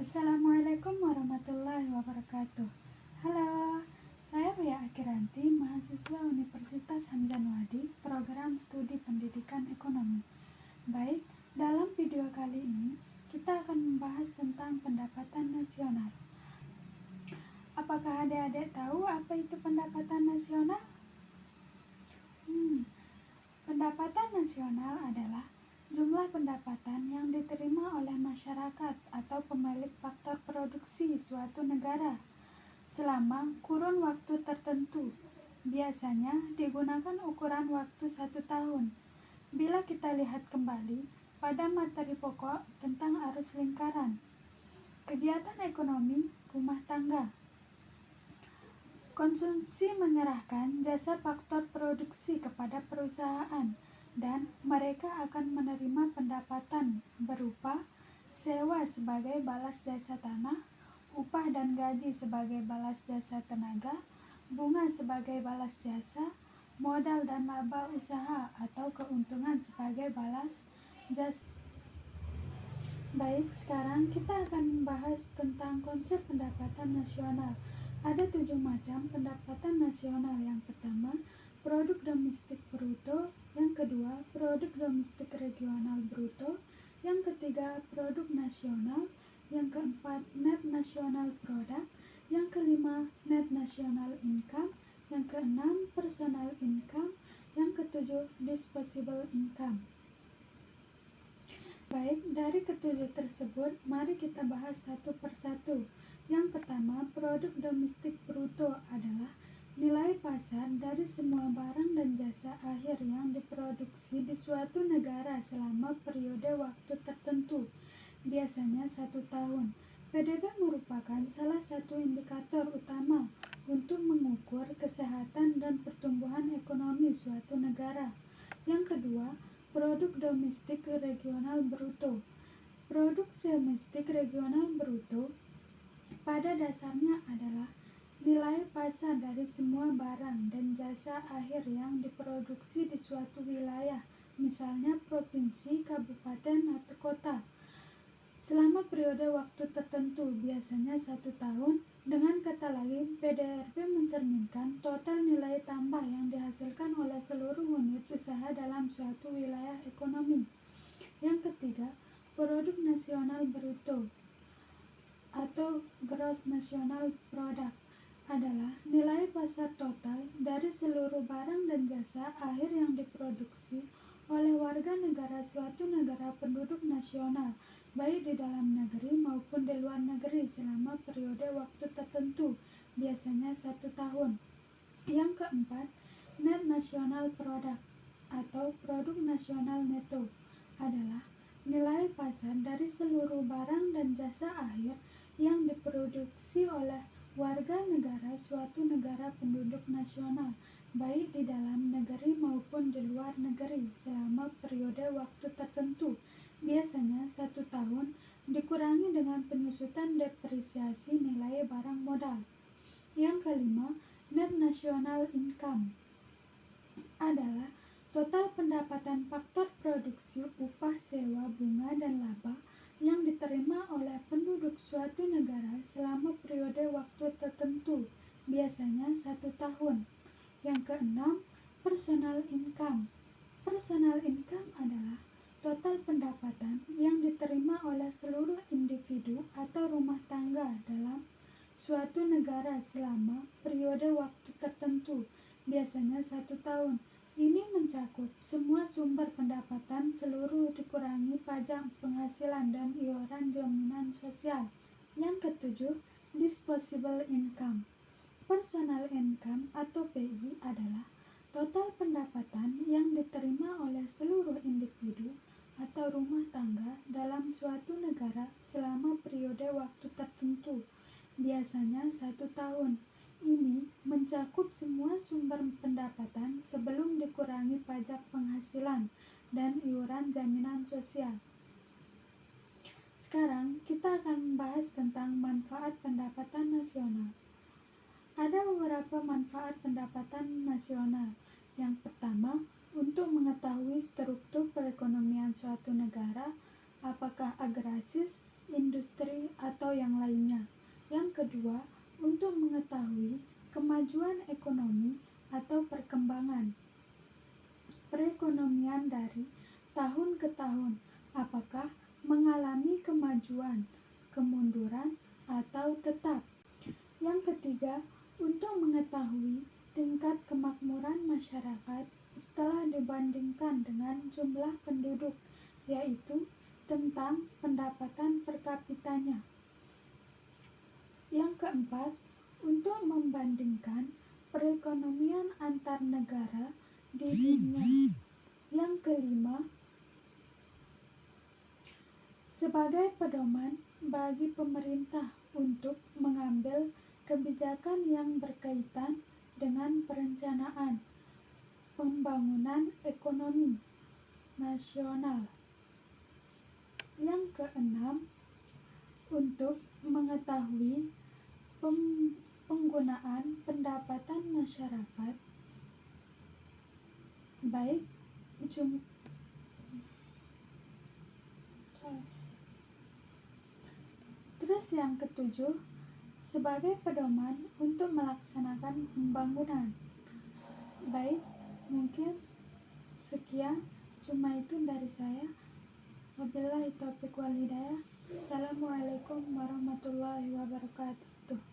Assalamualaikum warahmatullahi wabarakatuh. Halo, saya Buya Akiranti, mahasiswa Universitas Hamzanwadi, program studi pendidikan ekonomi. Baik, dalam video kali ini kita akan membahas tentang pendapatan nasional. Apakah adik-adik tahu apa itu pendapatan nasional? Pendapatan nasional adalah jumlah pendapatan yang diterima oleh masyarakat atau pemilik faktor produksi suatu negara selama kurun waktu tertentu. Biasanya digunakan ukuran waktu 1 tahun. Bila kita lihat kembali pada materi pokok tentang arus lingkaran, kegiatan ekonomi rumah tangga, konsumsi menyerahkan jasa faktor produksi kepada perusahaan dan mereka akan menerima pendapatan berupa sewa sebagai balas jasa tanah, upah dan gaji sebagai balas jasa tenaga, bunga sebagai balas jasa, modal dan laba usaha atau keuntungan sebagai balas jasa. Baik, sekarang kita akan membahas tentang konsep pendapatan nasional. Ada 7 macam pendapatan nasional. Yang pertama, produk domestik bruto. Yang kedua, produk domestik regional bruto. Yang ketiga, produk nasional. Yang keempat, net national product. Yang kelima, net national income. Yang keenam, personal income. Yang ketujuh, disposable income. Baik, dari ketujuh tersebut, mari kita bahas satu persatu. Yang pertama, produk domestik bruto adalah nilai pasar dari semua barang dan jasa akhir yang diproduksi di suatu negara selama periode waktu tertentu, biasanya 1 tahun. PDB merupakan salah satu indikator utama untuk mengukur kesehatan dan pertumbuhan ekonomi suatu negara. Yang kedua, produk domestik regional bruto. Produk domestik regional bruto pada dasarnya adalah nilai pasar dari semua barang dan jasa akhir yang diproduksi di suatu wilayah, misalnya provinsi, kabupaten, atau kota, selama periode waktu tertentu, biasanya 1 tahun. Dengan kata lain, PDRB mencerminkan total nilai tambah yang dihasilkan oleh seluruh unit usaha dalam suatu wilayah ekonomi. Yang ketiga, produk nasional bruto atau gross national product adalah nilai pasar total dari seluruh barang dan jasa akhir yang diproduksi oleh warga negara suatu negara penduduk nasional, baik di dalam negeri maupun di luar negeri selama periode waktu tertentu, biasanya 1 tahun. Yang keempat, net national product atau produk nasional neto adalah nilai pasar dari seluruh barang dan jasa akhir yang diproduksi oleh warga negara suatu negara penduduk nasional, baik di dalam negeri maupun di luar negeri selama periode waktu tertentu, biasanya 1 tahun, dikurangi dengan penyusutan depresiasi nilai barang modal. Yang kelima, net national income adalah total pendapatan faktor produksi, upah, sewa, bunga, dan laba yang diterima oleh penduduk suatu negara selama periode waktu tertentu, biasanya 1 tahun. Yang keenam, personal income. Personal income adalah total pendapatan yang diterima oleh seluruh individu atau rumah tangga dalam suatu negara selama periode waktu tertentu, biasanya 1 tahun. Ini mencakup semua sumber pendapatan seluruh dikurangi pajak penghasilan dan iuran jaminan sosial. Yang ketujuh, disposable income. Personal income atau PI adalah total pendapatan yang diterima oleh seluruh individu atau rumah tangga dalam suatu negara selama periode waktu tertentu, biasanya 1 tahun. Ini mencakup semua sumber pendapatan sebelum dikurangi pajak penghasilan dan iuran jaminan sosial. Sekarang kita akan membahas tentang manfaat pendapatan nasional. Ada beberapa manfaat pendapatan nasional. Yang pertama, untuk mengetahui struktur perekonomian suatu negara, apakah agraris, industri, atau yang lainnya. Yang kedua, untuk mengetahui kemajuan ekonomi atau perkembangan perekonomian dari tahun ke tahun, apakah mengalami kemajuan, kemunduran, atau tetap. Yang ketiga, untuk mengetahui tingkat kemakmuran masyarakat setelah dibandingkan dengan jumlah penduduk, yaitu tentang pendapatan per kapitanya. Yang keempat, untuk membandingkan perekonomian antar negara di dunia. Yang kelima, sebagai pedoman bagi pemerintah untuk mengambil kebijakan yang berkaitan dengan perencanaan pembangunan ekonomi nasional. Yang keenam, untuk mengetahui penggunaan pendapatan masyarakat, baik Terus yang ketujuh, sebagai pedoman untuk melaksanakan pembangunan. Baik, mungkin sekian, cuma itu dari saya. Wabillahi taufiq wal hidayah. Assalamualaikum warahmatullahi wabarakatuh.